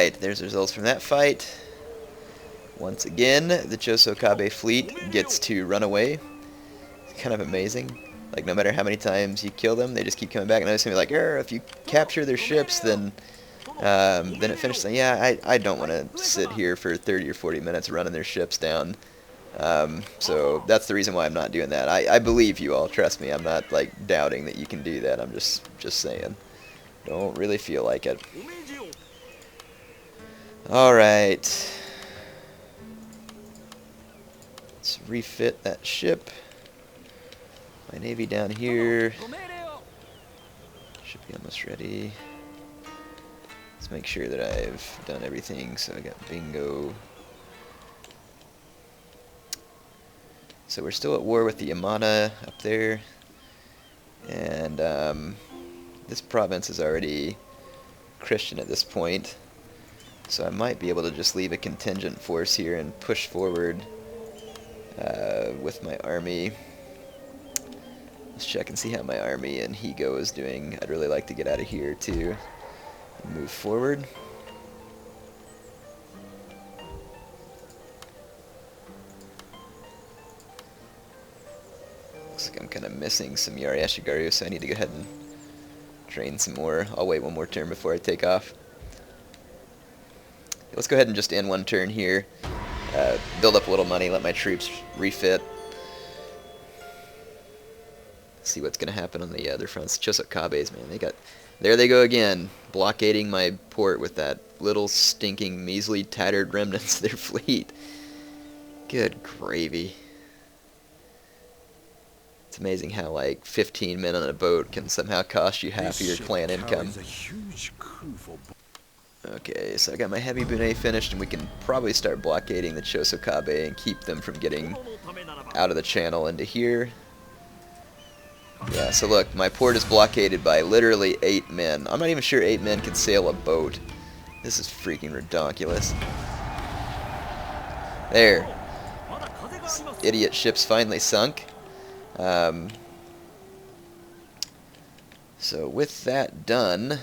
Alright, there's results from that fight. Once again, the Chosokabe fleet gets to run away. It's kind of amazing. Like, no matter how many times you kill them, they just keep coming back. And I was going to be like, if you capture their ships, then it finishes. Yeah, I don't want to sit here for 30 or 40 minutes running their ships down. So that's the reason why I'm not doing that. I believe you all, trust me. I'm not, like, doubting that you can do that. I'm just saying. Don't really feel like it. Alright. Let's refit that ship. My navy down here should be almost ready. Let's make sure that I've done everything. So I got bingo. So we're still at war with the Yamana up there. And this province is already Christian at this point. So I might be able to just leave a contingent force here and push forward with my army. Let's check and see how my army in Higo is doing. I'd really like to get out of here too and move forward. Looks like I'm kind of missing some Yari Ashigaru, so I need to go ahead and train some more. I'll wait one more turn before I take off. Let's go ahead and just end one turn here. Build up a little money, let my troops refit. See what's going to happen on the other fronts. Chosokabes, man, there they go again, blockading my port with that little stinking, measly, tattered remnants of their fleet. Good gravy. It's amazing how, like, 15 men on a boat can somehow cost you half of your clan income. Okay, so I got my heavy bune finished, and we can probably start blockading the Chosokabe and keep them from getting out of the channel into here. Yeah, so look, my port is blockaded by literally 8 men. I'm not even sure 8 men can sail a boat. This is freaking redonkulous. There. This idiot ship's finally sunk. So with that done,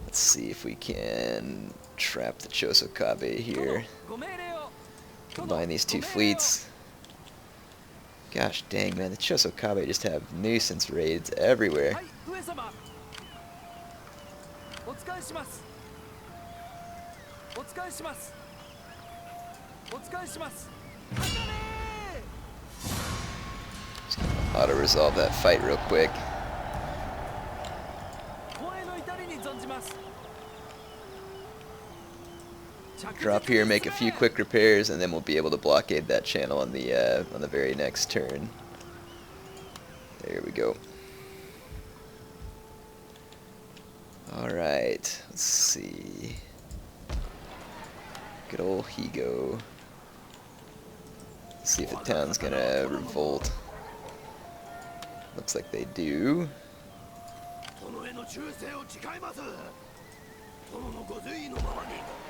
let's see if we can trap the Chosokabe here. Combine these two fleets. Gosh dang, man, the Chosokabe just have nuisance raids everywhere. Just gonna auto-resolve that fight real quick. Drop here, make a few quick repairs, and then we'll be able to blockade that channel on the very next turn. There we go. Alright, let's see. Good old Higo. Let's see if the town's gonna revolt. Looks like they do.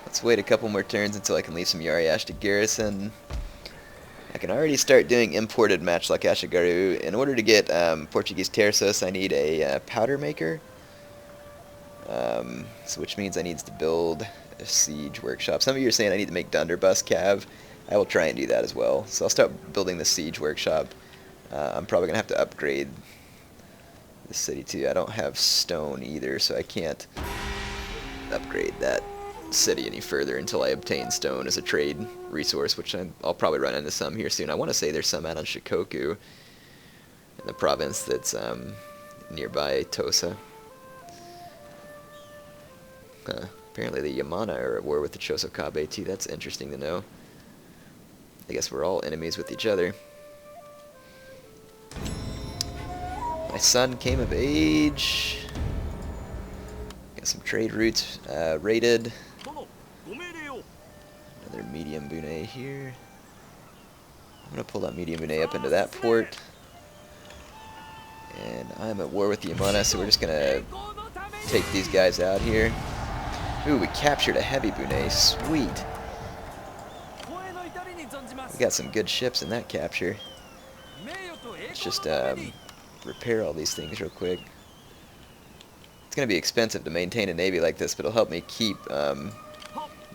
Let's wait a couple more turns until I can leave some Yariash to garrison. I can already start doing imported matchlock Ashigaru. In order to get Portuguese terços, I need a powder maker. So which means I need to build a siege workshop. Some of you are saying I need to make Dunderbuss Cav. I will try and do that as well. So I'll start building the siege workshop. I'm probably going to have to upgrade the city too. I don't have stone either, so I can't upgrade that city any further until I obtain stone as a trade resource, which I'll probably run into some here soon. I want to say there's some out on Shikoku in the province that's nearby Tosa. Apparently the Yamana are at war with the Chosokabe too. That's interesting to know. I guess we're all enemies with each other. My son came of age. Got some trade routes raided. Another medium bune here. I'm going to pull that medium bune up into that port. And I'm at war with the Yamana, so we're just going to take these guys out here. Ooh, we captured a heavy bune. Sweet. We got some good ships in that capture. Let's just repair all these things real quick. It's going to be expensive to maintain a navy like this, but it'll help me keep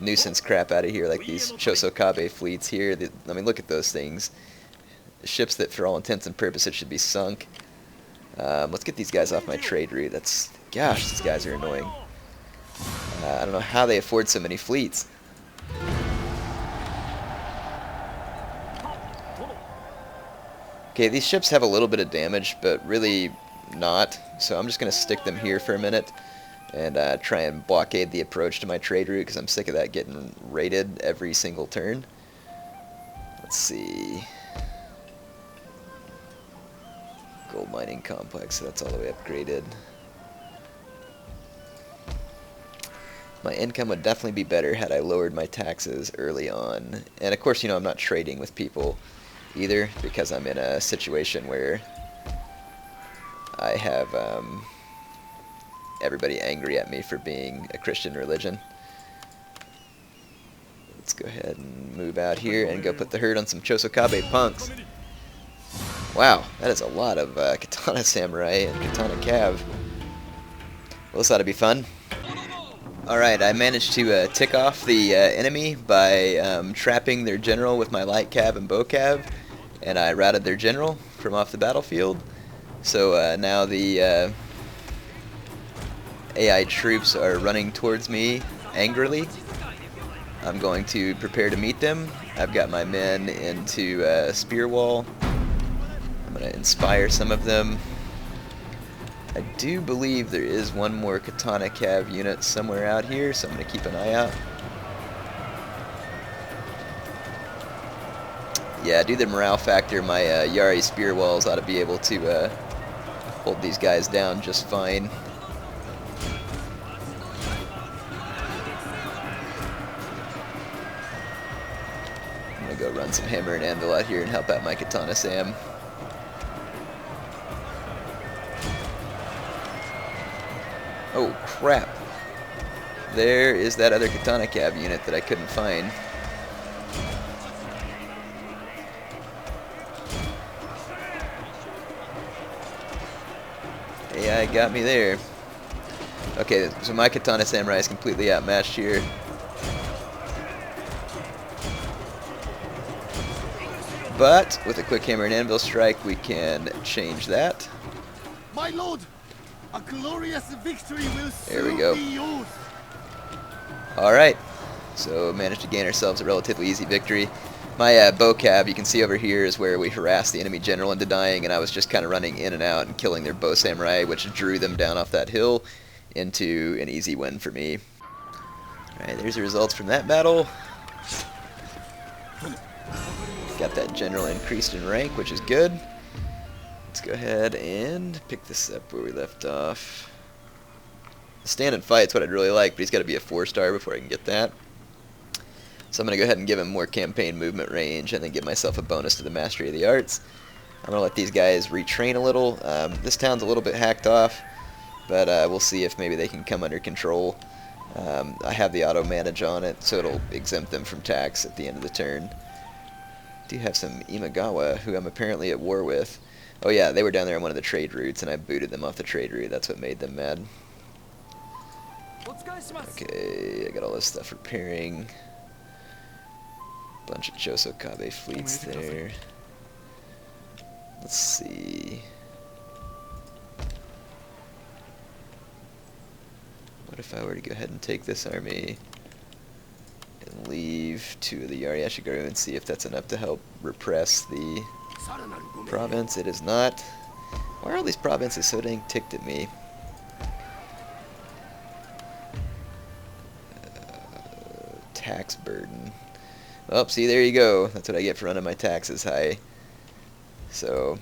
nuisance crap out of here, like these Chosokabe fleets here. I mean, look at those things. Ships that, for all intents and purposes, should be sunk. Let's get these guys off my trade route. Gosh, these guys are annoying. I don't know how they afford so many fleets. Okay, these ships have a little bit of damage, but really not. So I'm just going to stick them here for a minute and try and blockade the approach to my trade route, because I'm sick of that getting raided every single turn. Let's see. Gold mining complex, so that's all the way upgraded. My income would definitely be better had I lowered my taxes early on. And of course, you know, I'm not trading with people either, because I'm in a situation where I have everybody angry at me for being a Christian religion. Let's go ahead and move out here and go put the herd on some Chosokabe punks. Wow, that is a lot of Katana Samurai and Katana Cav. Well, this ought to be fun. Alright, I managed to tick off the enemy by trapping their general with my light cav and bow cav, and I routed their general from off the battlefield. So now the AI troops are running towards me angrily. I'm going to prepare to meet them. I've got my men into spear wall. I'm going to inspire some of them. I do believe there is one more Katana Cav unit somewhere out here, so I'm going to keep an eye out. Yeah, due to the morale factor, my Yari spear walls ought to be able to hold these guys down just fine. I'm going to go run some hammer and anvil out here and help out my Katana Sam. Oh, crap. There is that other Katana Cav unit that I couldn't find. AI got me there. Okay, so my Katana Samurai is completely outmatched here. But with a quick hammer and anvil strike, we can change that. My lord, a glorious victory will there we soon go. be yours. Alright, so managed to gain ourselves a relatively easy victory. My bow cav, you can see over here, is where we harassed the enemy general into dying, and I was just kind of running in and out and killing their bow samurai, which drew them down off that hill into an easy win for me. Alright, there's the results from that battle. Got that general increased in rank, which is good. Let's go ahead and pick this up where we left off. The stand and fight's what I'd really like, but he's got to be a 4-star before I can get that. So I'm going to go ahead and give him more campaign movement range and then give myself a bonus to the mastery of the arts. I'm going to let these guys retrain a little. This town's a little bit hacked off, but we'll see if maybe they can come under control. I have the auto manage on it, so it'll exempt them from tax at the end of the turn. I do have some Imagawa, who I'm apparently at war with. Oh yeah, they were down there on one of the trade routes, and I booted them off the trade route. That's what made them mad. Okay, I got all this stuff repairing. Bunch of Chosokabe fleets there. Let's see. What if I were to go ahead and take this army and leave 2 of the Yari Ashigaru and see if that's enough to help repress the province? It is not. Why are all these provinces so dang ticked at me? Tax burden. Oh, see, there you go. That's what I get for running my taxes high. So,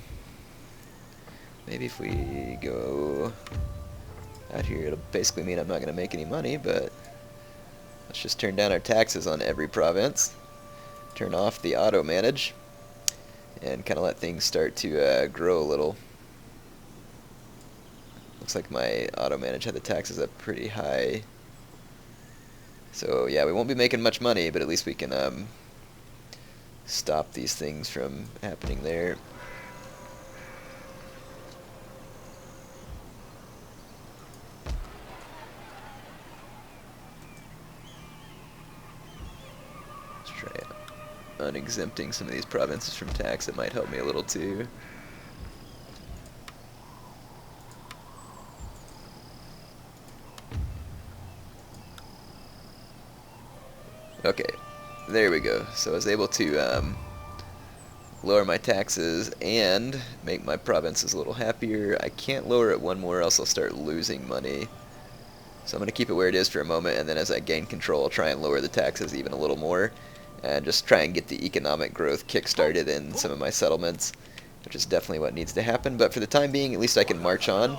maybe if we go out here, it'll basically mean I'm not going to make any money, but let's just turn down our taxes on every province. Turn off the auto manage, and kind of let things start to grow a little. Looks like my auto manage had the taxes up pretty high. So yeah, we won't be making much money, but at least we can stop these things from happening there. Let's try unexempting some of these provinces from tax. It might help me a little too. Okay, there we go. So I was able to lower my taxes and make my provinces a little happier. I can't lower it one more, else I'll start losing money. So I'm going to keep it where it is for a moment, and then as I gain control, I'll try and lower the taxes even a little more, and just try and get the economic growth kick-started in some of my settlements, which is definitely what needs to happen. But for the time being, at least I can march on.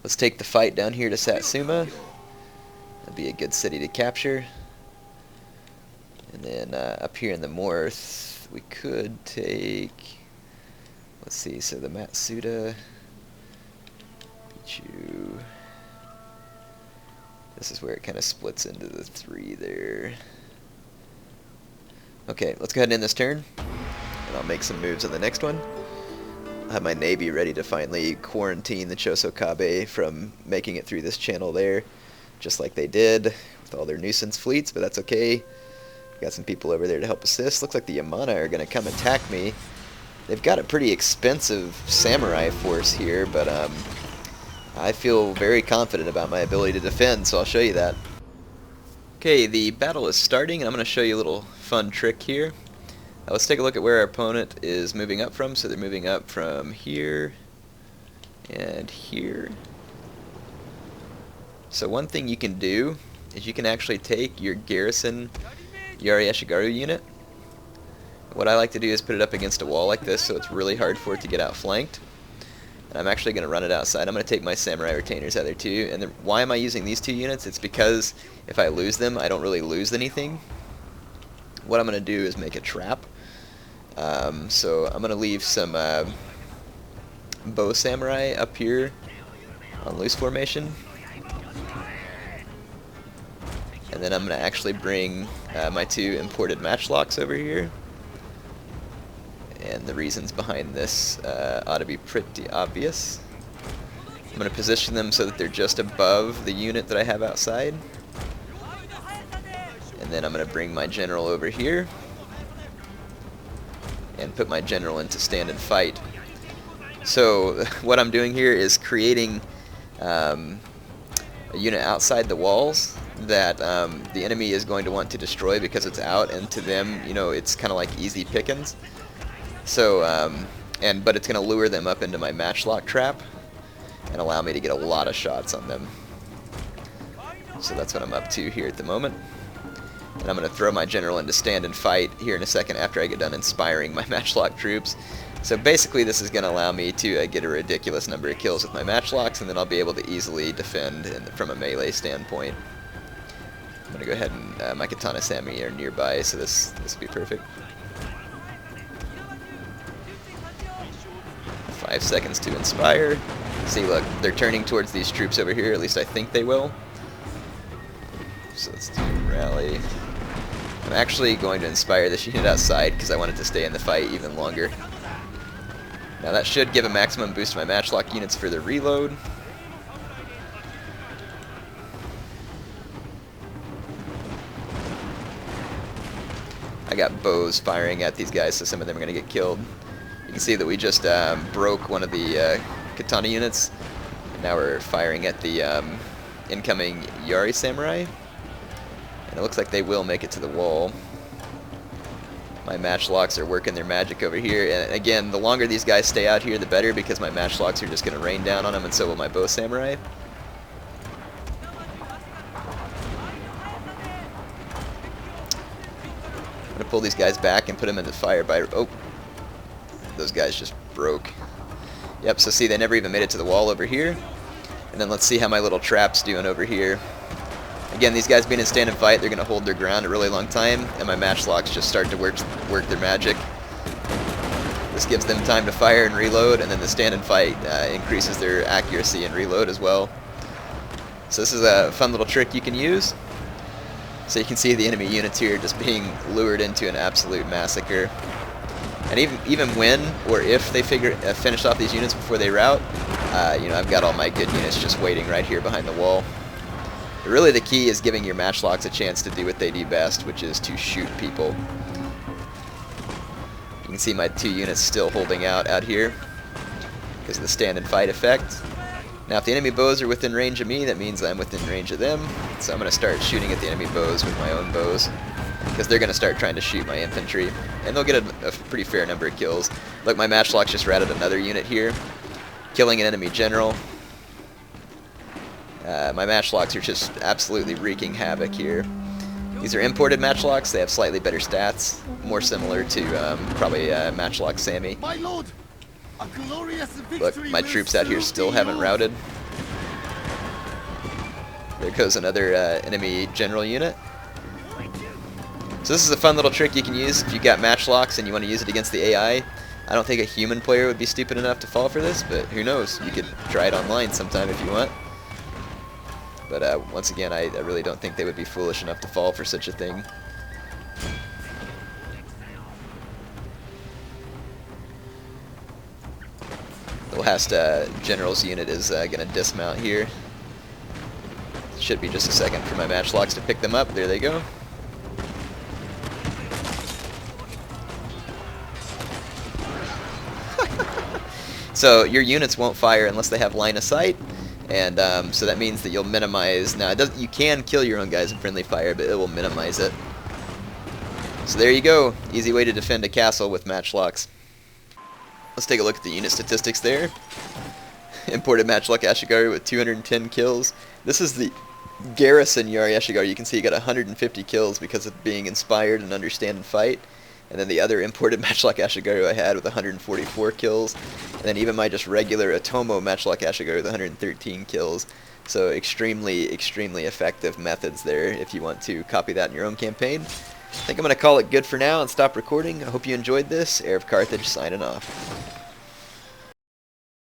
Let's take the fight down here to Satsuma. That'd be a good city to capture. And then up here in the north, we could take, let's see, so the Matsuda, Pichu, this is where it kind of splits into the three there. Okay, let's go ahead and end this turn, and I'll make some moves on the next one. I'll have my navy ready to finally quarantine the Chosokabe from making it through this channel there, just like they did with all their nuisance fleets, but that's okay. Got some people over there to help assist. Looks like the Yamana are going to come attack me. They've got a pretty expensive samurai force here, but I feel very confident about my ability to defend, so I'll show you that. Okay, the battle is starting, and I'm going to show you a little fun trick here. Let's take a look at where our opponent is moving up from. So they're moving up from here and here. So one thing you can do is you can actually take your garrison Yari Eshigaru unit. What I like to do is put it up against a wall like this, so it's really hard for it to get outflanked. And I'm actually going to run it outside. I'm going to take my samurai retainers out there too. And why am I using these two units? It's because if I lose them, I don't really lose anything. What I'm going to do is make a trap. So I'm going to leave some bow samurai up here on loose formation. And then I'm going to actually bring my two imported matchlocks over here. And the reasons behind this ought to be pretty obvious. I'm going to position them so that they're just above the unit that I have outside. And then I'm going to bring my general over here and put my general into stand and fight. So what I'm doing here is creating a unit outside the walls that the enemy is going to want to destroy because it's out, and to them, you know, it's kind of like easy pickings. So, but it's going to lure them up into my matchlock trap and allow me to get a lot of shots on them. So that's what I'm up to here at the moment. And I'm going to throw my general into stand and fight here in a second after I get done inspiring my matchlock troops. So basically this is going to allow me to get a ridiculous number of kills with my matchlocks, and then I'll be able to easily defend from a melee standpoint. I'm going to go ahead and my katana samurai are nearby, so this will be perfect. 5 seconds to inspire. See, look, they're turning towards these troops over here, at least I think they will. So let's do rally. I'm actually going to inspire this unit outside because I want it to stay in the fight even longer. Now that should give a maximum boost to my matchlock units for their reload. I got bows firing at these guys, so some of them are going to get killed. You can see that we just broke one of the katana units. Now we're firing at the incoming Yari samurai. And it looks like they will make it to the wall. My matchlocks are working their magic over here. And again, the longer these guys stay out here, the better, because my matchlocks are just going to rain down on them, and so will my bow samurai. I'm going to pull these guys back and put them into fire by... Oh, those guys just broke. Yep, so see, they never even made it to the wall over here. And then let's see how my little trap's doing over here. Again, these guys being in stand and fight, they're going to hold their ground a really long time, and my matchlocks just start to work their magic. This gives them time to fire and reload, and then the stand and fight increases their accuracy and reload as well. So this is a fun little trick you can use. So you can see the enemy units here just being lured into an absolute massacre. And even when or if they finish off these units before they rout, you know, I've got all my good units just waiting right here behind the wall. Really the key is giving your matchlocks a chance to do what they do best, which is to shoot people. You can see my 2 units still holding out here because of the stand and fight effect. Now if the enemy bows are within range of me, that means I'm within range of them. So I'm going to start shooting at the enemy bows with my own bows, because they're going to start trying to shoot my infantry, and they'll get a pretty fair number of kills. Look, my matchlocks just routed another unit here, killing an enemy general. My matchlocks are just absolutely wreaking havoc here. These are imported matchlocks. They have slightly better stats, more similar to probably matchlock Sammy. My lord, a glorious victory. Look, my troops out here still haven't routed. There goes another enemy general unit. So this is a fun little trick you can use if you've got matchlocks and you want to use it against the AI. I don't think a human player would be stupid enough to fall for this, but who knows? You could try it online sometime if you want. But once again, I really don't think they would be foolish enough to fall for such a thing. The last general's unit is going to dismount here. Should be just a second for my matchlocks to pick them up. There they go. So your units won't fire unless they have line of sight, and so that means that you'll minimize. Now, you can kill your own guys in friendly fire, but it will minimize it. So there you go. Easy way to defend a castle with matchlocks. Let's take a look at the unit statistics there. Imported matchlock Ashigaru with 210 kills. This is the garrison Yari Ashigaru. You can see he got 150 kills because of being inspired and understand and fight. And then the other imported matchlock Ashigaru I had with 144 kills. And then even my just regular Otomo matchlock Ashigaru with 113 kills. So extremely, extremely effective methods there if you want to copy that in your own campaign. I think I'm going to call it good for now and stop recording. I hope you enjoyed this. HeirofCarthage signing off.